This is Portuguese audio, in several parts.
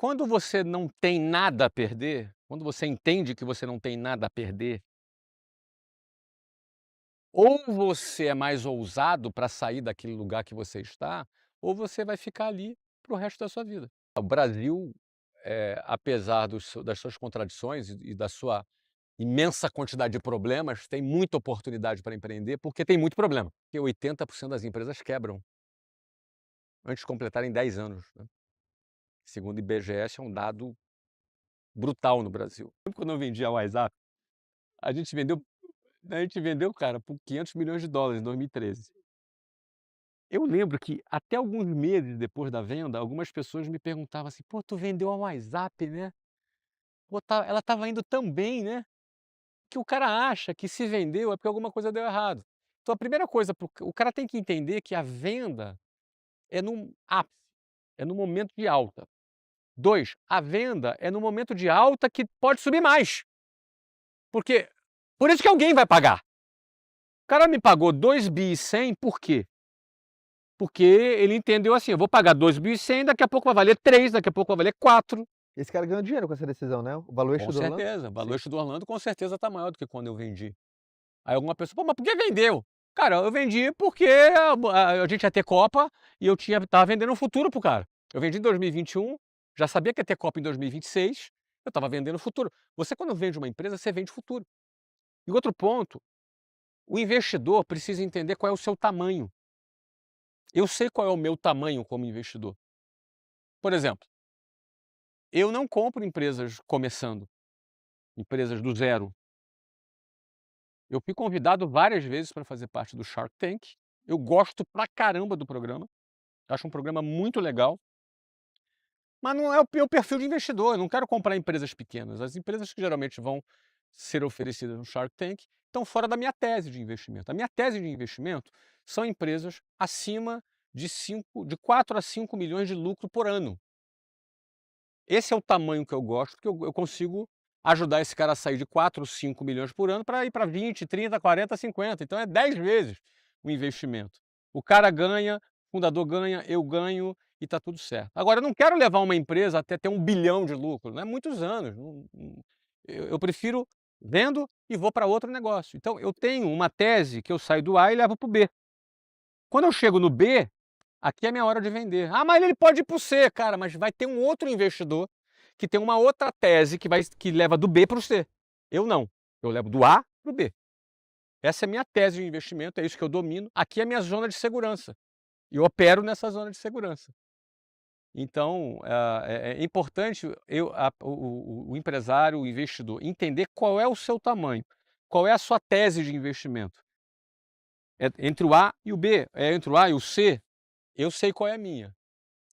Quando você não tem nada a perder, quando você entende que você não tem nada a perder, ou você é mais ousado para sair daquele lugar que você está, ou você vai ficar ali para o resto da sua vida. O Brasil, apesar das suas contradições e da sua imensa quantidade de problemas, tem muita oportunidade para empreender, porque tem muito problema. Porque 80% das empresas quebram antes de completarem 10 anos, né. Segundo o IBGE, esse é um dado brutal no Brasil. Lembro quando eu vendi a WhatsApp, a gente vendeu cara, por US$ 500 milhões em 2013. Eu lembro que até alguns meses depois da venda, algumas pessoas me perguntavam assim: "Pô, tu vendeu a WhatsApp, né? Pô, ela estava indo tão bem, né?" Que o cara acha que se vendeu é porque alguma coisa deu errado. Então a primeira coisa o cara tem que entender que a venda é num ápice, é no momento de alta. 2, a venda é no momento de alta que pode subir mais, porque por isso que alguém vai pagar. O cara me pagou 2.100.000 por quê? Porque ele entendeu assim: "Eu vou pagar 2.100.000, daqui a pouco vai valer 3, daqui a pouco vai valer 4". Esse cara ganhou dinheiro com essa decisão, né, o Com valuation do Orlando? certeza, o Sim. valuation do Orlando com certeza está maior do que quando eu vendi. Aí alguma pessoa: "Pô, mas por que vendeu?". Cara, eu vendi porque a gente ia ter Copa e estava vendendo um futuro para o cara. Eu vendi em 2021, já sabia que ia ter Copa em 2026, eu estava vendendo futuro. Você quando vende uma empresa, você vende futuro. E outro ponto, o investidor precisa entender qual é o seu tamanho. Eu sei qual é o meu tamanho como investidor. Por exemplo, eu não compro empresas começando, empresas do zero. Eu fui convidado várias vezes para fazer parte do Shark Tank. Eu gosto pra caramba do programa, acho um programa muito legal, mas não é o meu perfil de investidor, eu não quero comprar empresas pequenas. As empresas que geralmente vão ser oferecidas no Shark Tank estão fora da minha tese de investimento. A minha tese de investimento são empresas acima de 4 a 5 milhões de lucro por ano. Esse é o tamanho que eu gosto, porque eu consigo ajudar esse cara a sair de 4, 5 milhões por ano para ir para 20, 30, 40, 50. Então é 10 vezes o investimento. O cara ganha, o fundador ganha, eu ganho e está tudo certo. Agora, eu não quero levar uma empresa até ter 1 bilhão de lucro, não é muitos anos. Eu prefiro vendo e vou para outro negócio. Então, eu tenho uma tese que eu saio do A e levo para o B. Quando eu chego no B, aqui é a minha hora de vender. Ah, mas ele pode ir para o C, cara, mas vai ter um outro investidor que tem uma outra tese que leva do B para o C. Eu não. Eu levo do A para o B. Essa é a minha tese de investimento, é isso que eu domino. Aqui é a minha zona de segurança. E eu opero nessa zona de segurança. Então, é importante o empresário, o investidor, entender qual é o seu tamanho, qual é a sua tese de investimento. É entre o A e o B, é entre o A e o C, eu sei qual é a minha.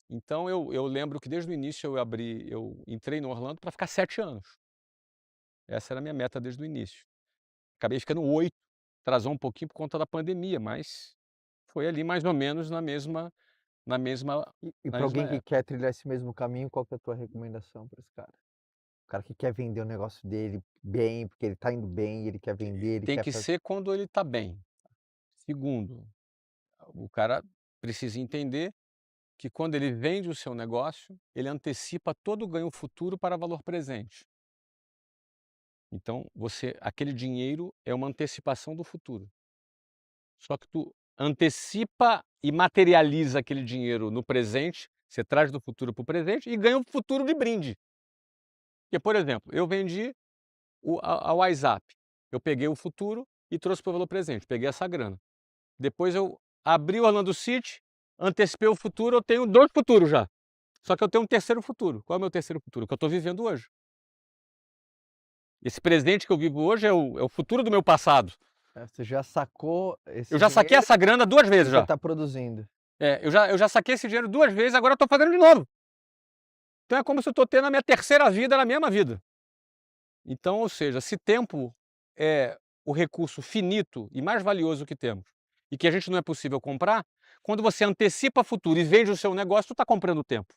Então eu lembro que desde o início eu entrei no Orlando para ficar 7 anos. Essa era a minha meta desde o início. Acabei ficando 8, atrasou um pouquinho por conta da pandemia, mas foi ali mais ou menos na mesma E na pra mesma alguém que época. quer trilhar esse mesmo caminho, qual que é a tua recomendação para esse cara? O cara que quer vender o negócio dele bem, porque ele tá indo bem, ele quer vender, ele Tem quer que fazer. ser quando ele está bem. Segundo, o cara precisa entender que quando ele vende o seu negócio, ele antecipa todo o ganho futuro para valor presente. Então aquele dinheiro é uma antecipação do futuro. Só que tu antecipa e materializa aquele dinheiro no presente, você traz do futuro para o presente e ganha o futuro de brinde. Porque, por exemplo, eu vendi a WhatsApp, eu peguei o futuro e trouxe para o valor presente, peguei essa grana. Depois eu abri o Orlando City, antecipei o futuro, eu tenho 2 futuros já. Só que eu tenho um terceiro futuro. Qual é o meu terceiro futuro? O que eu estou vivendo hoje. Esse presente que eu vivo hoje é o futuro do meu passado. Você já sacou Eu esse já saquei dinheiro essa grana 2 e vezes já já. tá produzindo. Eu já saquei esse dinheiro 2 vezes, agora eu estou fazendo de novo. Então é como se eu estou tendo a minha terceira vida na mesma vida. Então, ou seja, se tempo é o recurso finito e mais valioso que temos, e que a gente não é possível comprar, quando você antecipa futuro e vende o seu negócio, tu está comprando tempo.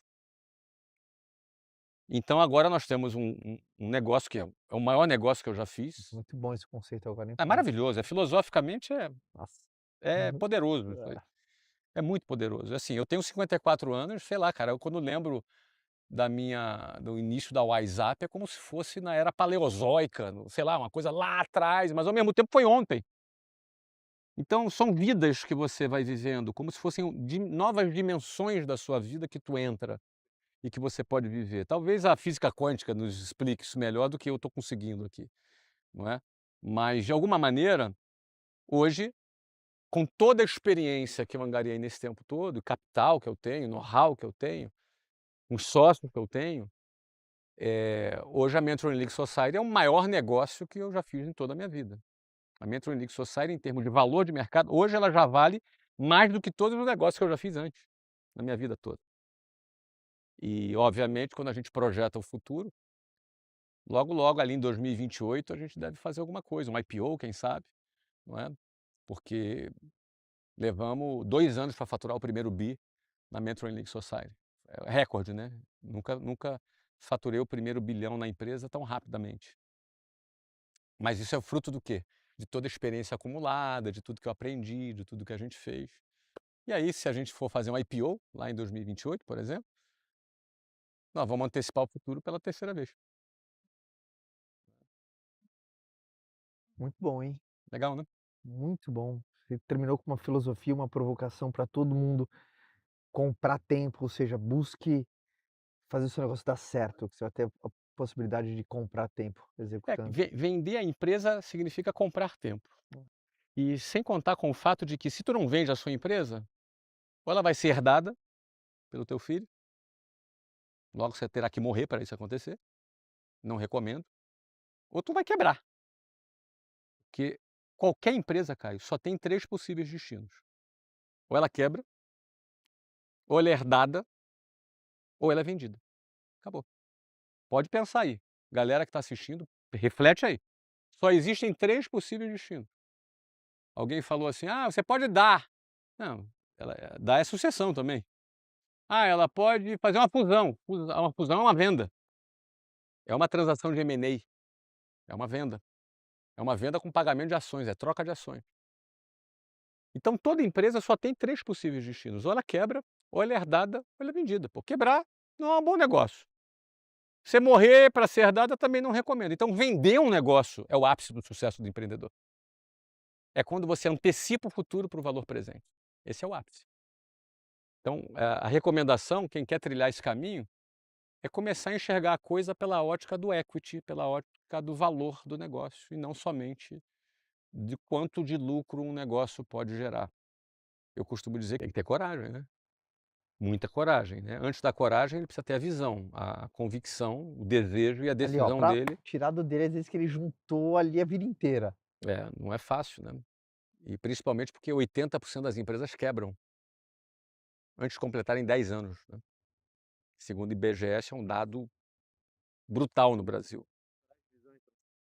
Então agora nós temos um negócio que é o maior negócio que eu já fiz. Muito bom esse conceito, agora É entendi. maravilhoso, filosoficamente Nossa. é Uhum. poderoso isso aí. É. É muito poderoso. Assim, eu tenho 54 anos, sei lá, cara, eu quando lembro do início da WhatsApp é como se fosse na era paleozoica, sei lá, uma coisa lá atrás, mas ao mesmo tempo foi ontem. Então são vidas que você vai vivendo, como se fossem novas dimensões da sua vida que tu entra e que você pode viver. Talvez a física quântica nos explique isso melhor do que eu estou conseguindo aqui, não é? Mas de alguma maneira, hoje, com toda a experiência que eu angariei nesse tempo todo, capital que eu tenho, know-how que eu tenho, os sócios que eu tenho, hoje a Mentoring League Society é o maior negócio que eu já fiz em toda a minha vida. A Mentoring League Society, em termos de valor de mercado, hoje ela já vale mais do que todos os negócios que eu já fiz antes, na minha vida toda. E, obviamente, quando a gente projeta o futuro, logo, logo, ali em 2028, a gente deve fazer alguma coisa, um IPO, quem sabe, não é? Porque levamos 2 anos para faturar o primeiro bi na Mentoring League Society. É recorde, né? Nunca faturei o primeiro bilhão na empresa tão rapidamente. Mas isso é fruto do quê? De toda a experiência acumulada, de tudo que eu aprendi, de tudo que a gente fez. E aí, se a gente for fazer um IPO, lá em 2028, por exemplo, nós vamos antecipar o futuro pela terceira vez. Muito bom, hein? Legal, né? Muito bom. Você terminou com uma filosofia, uma provocação para todo mundo comprar tempo, ou seja, busque fazer o seu negócio dar certo, que você vai ter a possibilidade de comprar tempo executando. Vender a empresa significa comprar tempo. E sem contar com o fato de que se tu não vende a sua empresa, ou ela vai ser herdada pelo teu filho, logo você terá que morrer para isso acontecer, não recomendo, ou tu vai quebrar. Porque qualquer empresa, Caio, só tem 3 possíveis destinos. Ou ela quebra, ou ela é herdada, ou ela é vendida. Acabou. Pode pensar aí. Galera que está assistindo, reflete aí. Só existem 3 possíveis destinos. Alguém falou assim: "Ah, você pode dar". Não, dar é sucessão também. Ah, ela pode fazer uma fusão. Uma fusão é uma venda. É uma transação de M&A. É uma venda. É uma venda com pagamento de ações, é troca de ações. Então toda empresa só tem 3 possíveis destinos: ou ela quebra, ou ela é herdada, ou ela é vendida. Por quebrar não é um bom negócio. Você morrer para ser herdada também não recomendo. Então vender um negócio é o ápice do sucesso do empreendedor. É quando você antecipa o futuro para o valor presente. Esse é o ápice. Então a recomendação, quem quer trilhar esse caminho, é começar a enxergar a coisa pela ótica do equity, pela ótica do valor do negócio e não somente de quanto de lucro um negócio pode gerar. Eu costumo dizer que tem que ter coragem, né? Muita coragem, né? Antes da coragem, ele precisa ter a visão, a convicção, o desejo e a Ali, ó, decisão pra dele. tirar do dele, às vezes, que ele juntou ali a vida inteira. Não é fácil, né? E principalmente porque 80% das empresas quebram antes de completarem 10 anos, né? Segundo o IBGE, é um dado brutal no Brasil.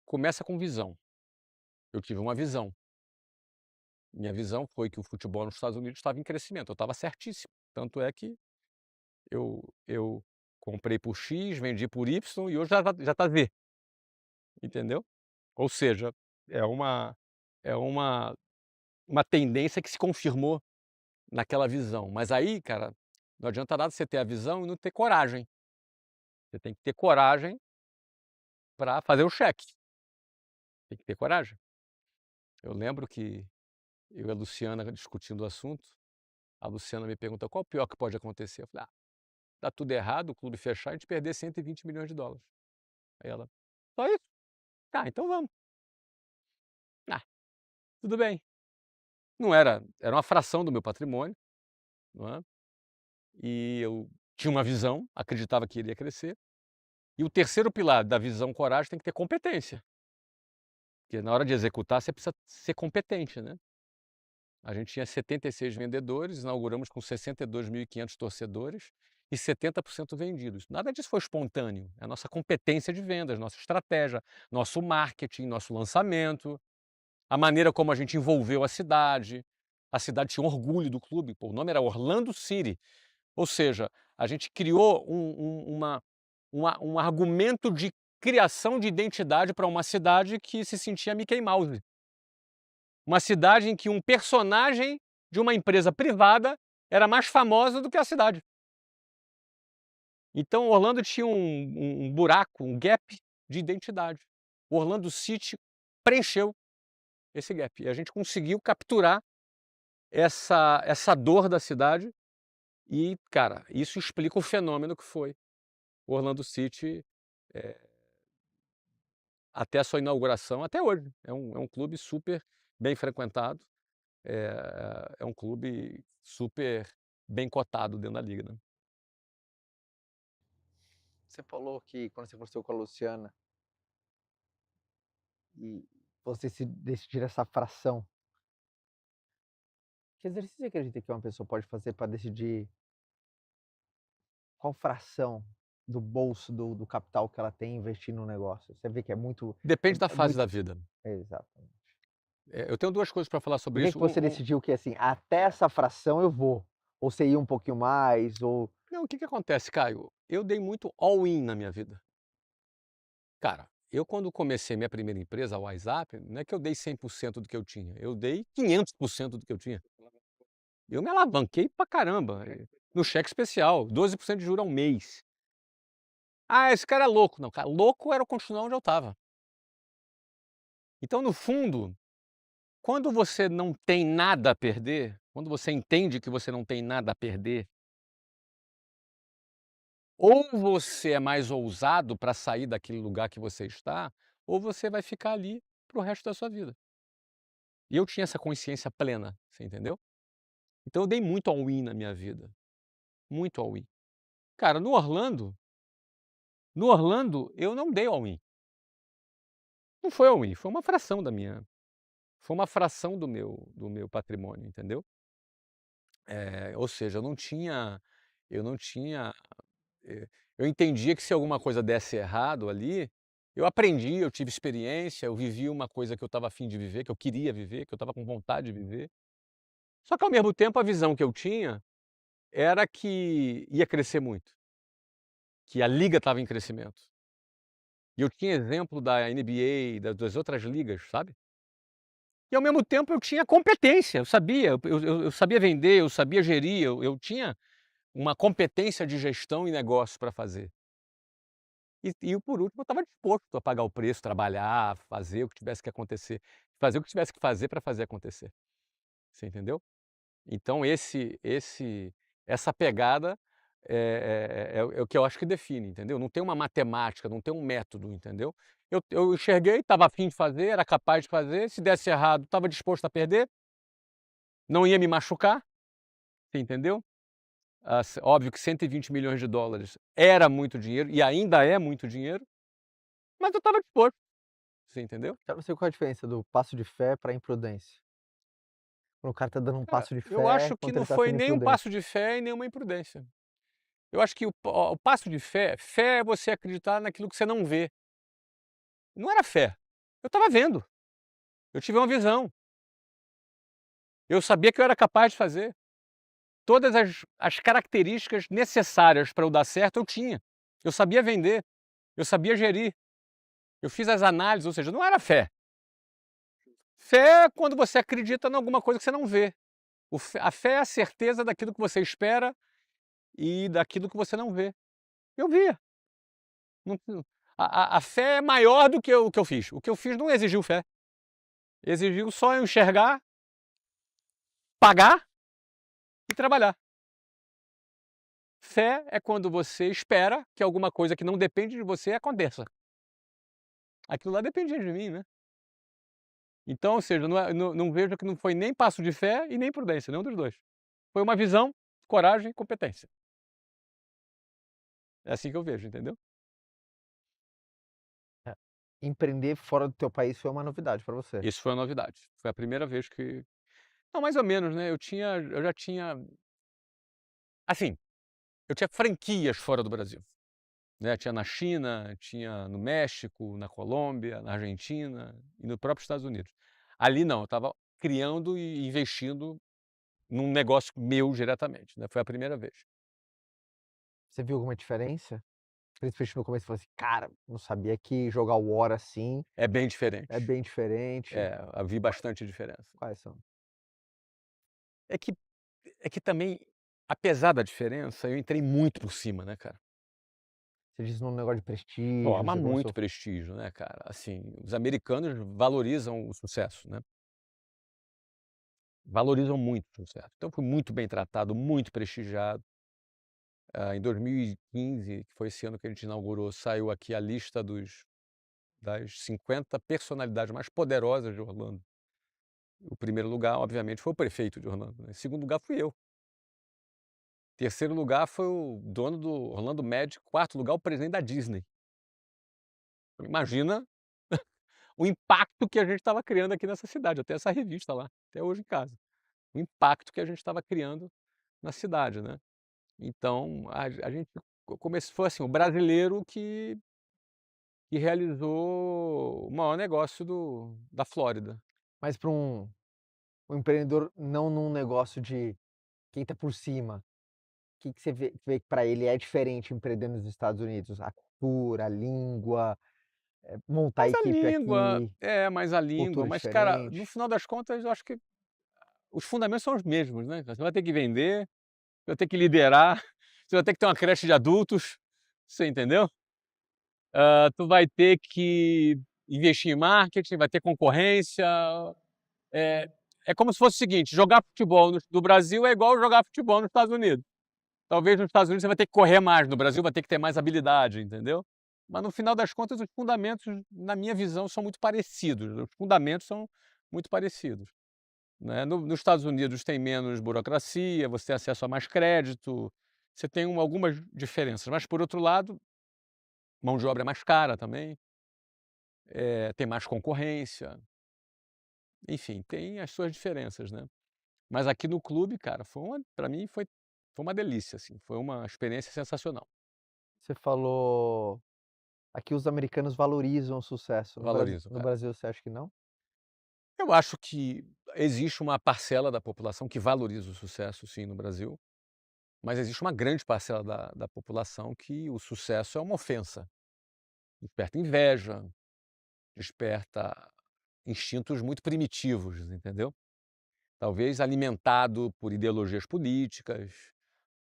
Começa com visão. Eu tive uma visão. Minha visão foi que o futebol nos Estados Unidos estava em crescimento. Eu estava certíssimo. Tanto é que eu comprei por X, vendi por Y e hoje já está Z, entendeu? Ou seja, é uma é uma tendência que se confirmou naquela visão. Mas aí, cara, não adianta nada você ter a visão e não ter coragem. Você tem que ter coragem para fazer o cheque. Tem que ter coragem. Eu lembro que eu e a Luciana discutindo o assunto, a Luciana me pergunta: "Qual o pior que pode acontecer?" Eu falei: "Ah, dá tudo errado, o clube fechar e a gente perder US$ 120 milhões". Aí ela: "Só isso? Tá, então vamos". Ah, tudo bem. Não era uma fração do meu patrimônio, não é, e eu tinha uma visão, acreditava que iria crescer. E o terceiro pilar da visão coragem tem que ter competência, porque na hora de executar você precisa ser competente, né. A gente tinha 76 vendedores, inauguramos com 62.500 torcedores e 70% vendidos. Nada disso foi espontâneo, é a nossa competência de vendas, nossa estratégia, nosso marketing, nosso lançamento, a maneira como a gente envolveu a cidade tinha orgulho do clube, pô, o nome era Orlando City, ou seja, a gente criou um argumento de criação de identidade para uma cidade que se sentia Mickey Mouse. Uma cidade em que um personagem de uma empresa privada era mais famosa do que a cidade. Então Orlando tinha um buraco, um gap de identidade. O Orlando City preencheu esse gap e a gente conseguiu capturar essa dor da cidade e, cara, isso explica o fenômeno que foi o Orlando City, eh, até a sua inauguração, até hoje. É um clube super bem frequentado, é um clube super bem cotado dentro da liga, né. Você falou que quando você conversou com a Luciana e você se decidir essa fração, que exercício você acredita que uma pessoa pode fazer para decidir qual fração do bolso do capital que ela tem investir no negócio? Você vê que é muito Depende da é fase muito da vida. exatamente. Eu tenho 2 coisas para falar Por sobre que isso, que você um decidiu que, assim, até essa fração eu vou? Ou você ia um pouquinho mais ou não, o que que acontece, Caio? Eu dei muito all-in na minha vida. Cara, eu quando comecei minha primeira empresa, a WhatsApp, não é que eu dei 100% do que eu tinha, eu dei 500% do que eu tinha. Eu me alavanquei pra caramba, no cheque especial, 12% de juros ao mês. "Ah, esse cara é louco". Não, cara, louco era eu continuar onde eu estava. Então, no fundo, quando você não tem nada a perder, quando você entende que você não tem nada a perder, ou você é mais ousado para sair daquele lugar que você está, ou você vai ficar ali para o resto da sua vida. E eu tinha essa consciência plena, você entendeu? Então eu dei muito all-in na minha vida, muito all-in. Cara, no Orlando eu não dei all-in, não foi all-in, foi uma fração do meu patrimônio, entendeu? Ou seja, eu não tinha, eh, eu entendia que se alguma coisa desse errado ali, eu aprendi, eu tive experiência, eu vivi uma coisa que eu estava afim de viver, que eu queria viver, que eu estava com vontade de viver. Só que ao mesmo tempo a visão que eu tinha era que ia crescer muito, que a liga estava em crescimento. E eu tinha exemplo da NBA, das outras ligas, sabe. E ao mesmo tempo eu tinha competência, eu sabia, eu sabia vender, eu sabia gerir, eu tinha uma competência de gestão e negócio para fazer. E por último eu estava disposto a pagar o preço, trabalhar, fazer o que tivesse que acontecer, fazer o que tivesse que fazer para fazer acontecer, você entendeu? Então essa pegada é o que eu acho que define, entendeu? Não tem uma matemática, não tem um método, entendeu? Eu enxerguei, estava afim de fazer, era capaz de fazer, se desse errado, estava disposto a perder, não ia me machucar, você entendeu? Óbvio que US$ 120 milhões era muito dinheiro e ainda é muito dinheiro, mas eu estava disposto, você entendeu? pra você qual é a diferença do passo de fé pra imprudência? Quando o cara tá dando um Cara, passo de eu fé, acho que quando não ele tá foi sendo nem um imprudente. passo de fé e nem uma imprudência. Eu acho que o passo de fé é você acreditar naquilo que você não vê. Não era fé, eu estava vendo, eu tive uma visão, eu sabia que eu era capaz de fazer. Todas as características necessárias para eu dar certo eu tinha. Eu sabia vender, eu sabia gerir, eu fiz as análises, ou seja, não era fé. Fé é quando você acredita em alguma coisa que você não vê. A fé é a certeza daquilo que você espera e daquilo que você não vê. Eu via. Não a fé é maior do que o que eu fiz. O que eu fiz não exigiu fé, exigiu só eu enxergar, pagar e trabalhar. Fé é quando você espera que alguma coisa que não depende de você aconteça. Aquilo lá dependia de mim, né. Então, ou seja, não vejo que não foi nem passo de fé e nem prudência, nenhum dos 2. Foi uma visão, coragem e competência. É assim que eu vejo, entendeu? É. Empreender fora do teu país foi uma novidade pra você? Isso foi a novidade. Foi a primeira vez que não, mais ou menos, né, eu já tinha assim, eu tinha franquias fora do Brasil, né, tinha na China, tinha no México, na Colômbia, na Argentina e no próprio Estados Unidos. Ali não, eu estava criando e investindo num negócio meu diretamente, né, foi a primeira vez. Você viu alguma diferença? Principalmente no começo, você falou assim: "Cara, não sabia que jogar o War assim É bem é diferente. bem diferente". Eu vi Quais bastante diferença. quais são? É que também, apesar da diferença, eu entrei muito por cima, né, cara. Você diz num negócio de Pô, prestígio, mas você muito começou prestígio, né, cara. Assim, os americanos valorizam o sucesso, né, valorizam muito o sucesso. Então fui muito bem tratado, muito prestigiado. Em 2015, que foi esse ano que a gente inaugurou, saiu aqui a lista das 50 personalidades mais poderosas de Orlando. O primeiro lugar, obviamente, foi o prefeito de Orlando, né, em segundo lugar fui eu. Terceiro lugar foi o dono do Orlando Magic, quarto lugar o presidente da Disney. Imagina o impacto que a gente estava criando aqui nessa cidade, eu tenho essa revista lá, até hoje em casa. O impacto que a gente estava criando na cidade, né. Então a gente foi assim, o brasileiro que realizou o maior negócio da Flórida. mas para um empreendedor não num negócio de quem tá por cima, que você vê que para ele é diferente empreender nos Estados Unidos? A cultura, a língua, montar a equipe aqui, Mais a língua, cultura mas cara, no diferente. final das contas eu acho que os fundamentos são os mesmos, né, você vai ter que vender, você vai ter que liderar, você vai ter que ter uma creche de adultos, você entendeu? Tu vai ter que investir em marketing, vai ter concorrência. É, é como se fosse o seguinte: jogar futebol no Brasil é igual jogar futebol nos Estados Unidos. Talvez nos Estados Unidos você vai ter que correr mais, no Brasil vai ter que ter mais habilidade, entendeu? Mas no final das contas, os fundamentos, na minha visão, são muito parecidos. Os fundamentos são muito parecidos, né? Nos Estados Unidos tem menos burocracia, você tem acesso a mais crédito, você tem algumas diferenças. Mas, por outro lado, mão de obra é mais cara também, tem mais concorrência, enfim, tem as suas diferenças, né. Mas aqui no clube, cara, pra mim foi uma delícia, assim, foi uma experiência sensacional. Você falou aqui os americanos valorizam o sucesso, Valorizo, no cara. Brasil você acha que não? Eu acho que existe uma parcela da população que valoriza o sucesso, sim, no Brasil, mas existe uma grande parcela da população que o sucesso é uma ofensa. Desperta inveja, desperta instintos muito primitivos, entendeu? Talvez alimentado por ideologias políticas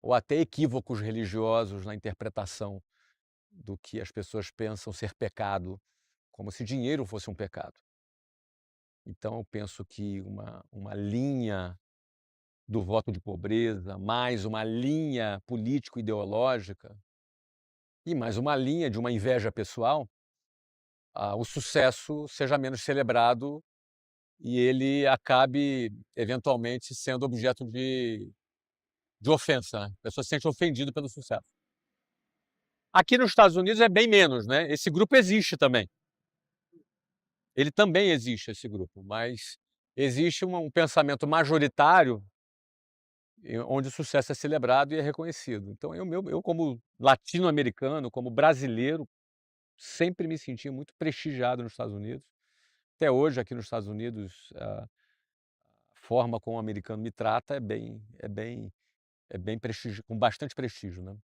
ou até equívocos religiosos na interpretação do que as pessoas pensam ser pecado, como se dinheiro fosse um pecado. Então eu penso que uma linha do voto de pobreza, mais uma linha político-ideológica e mais uma linha de uma inveja pessoal, o sucesso seja menos celebrado e ele acabe eventualmente sendo objeto de ofensa, né, a pessoa se sente ofendido pelo sucesso. Aqui nos Estados Unidos é bem menos, né, esse grupo existe também. Ele também existe, esse grupo, mas existe um pensamento majoritário onde o sucesso é celebrado e é reconhecido. Então eu como latino-americano, como brasileiro, sempre me senti muito prestigiado nos Estados Unidos. Até hoje aqui nos Estados Unidos, a forma como o americano me trata é bem com bastante prestígio, né.